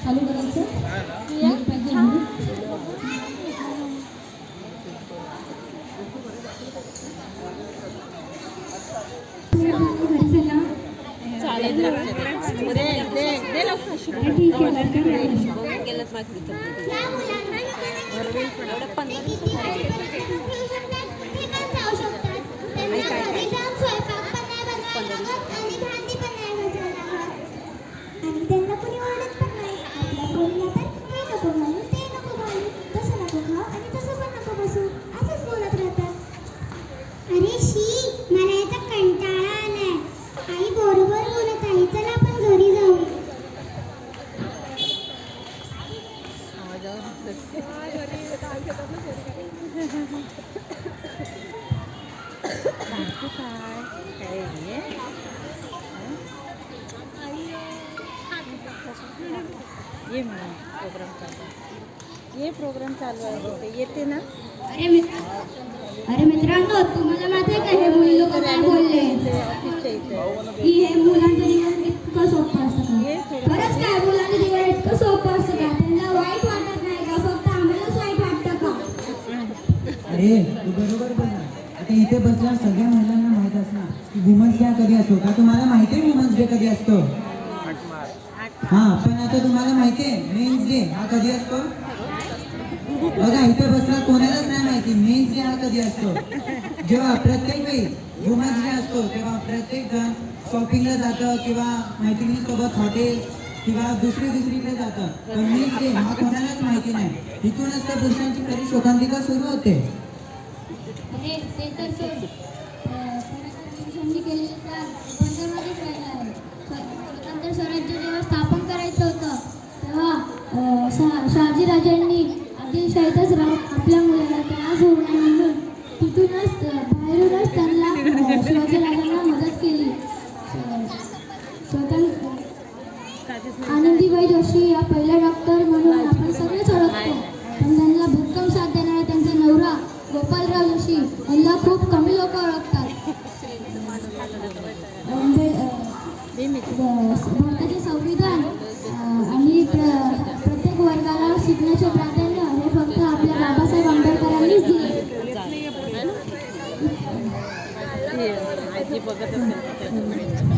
चालू करायचं पाहिजे म्हणून ये प्रोग्राम चालू आहे येते ना. अरे मित्रांनो, तुम्हाला माहिती आहे का हे मुली लोक काय बोलले की हे मुलांचं जीवन इतकं सोपं असतं का? खरंच काय मुलांचं जीवन इतकं सोपं असतं का? त्यांना वाईट वाटत नाही का? फक्त आम्हालाच वाईट वाटतं का? अरे तू बरोबर बोलला. आता इथे बसल्या सगळ्या महिलांना माहित असणार की वुमन्स डे कधी असतो का? तुम्हाला माहिती आहे वुमन्स डे कधी असतो? हा, पण आता तुम्हाला माहिती आहे मेन्स डे हा कधी असतो? बघा इथे बसला कोणालाच नाही माहिती मेन्स डे हा कधी असतो. जेव्हा प्रत्येक वेळी वुमन्स डे असतो तेव्हा प्रत्येक जण शॉपिंगला जातं किंवा मैत्रिणीसोबत हॉटेल किंवा दुसरीकडे जातं. पण मेन्स डे हा कोणालाच माहिती नाही. इथूनच त्या पुरुषांची खरी शोकांतिका सुरू होते. अरे ते तर सोड. पुरुषांनी केलेलं त्या बंदरमध्येच राहिलं आहे. स्वतंत्र स्वराज्य जेव्हा स्थापन करायचं होतं तेव्हा शहाजीराजांनी आदिलशाहीतच राहून आपल्या मुलाला त्रास होऊ नये म्हणून तिथूनच बाहेरूनच त्यांना शिवाजीराजांना मदत केली. स्वतंत्र आनंदीबाई जोशी या पहिल्या डॉक्टर म्हणून आपण सगळेच ओळखतो. पण त्यांना भक्कम साथ देणारा त्यांचा नवरा गोपालराव जोशी यांना खूप कमी लोक ओळखतात. भारताचे संविधान आणि प्रत्येक वर्गाला शिकण्याचे प्राधान्य हे फक्त आपल्या बाबासाहेब आंबेडकरांनीच दिले. आजी बघत असेल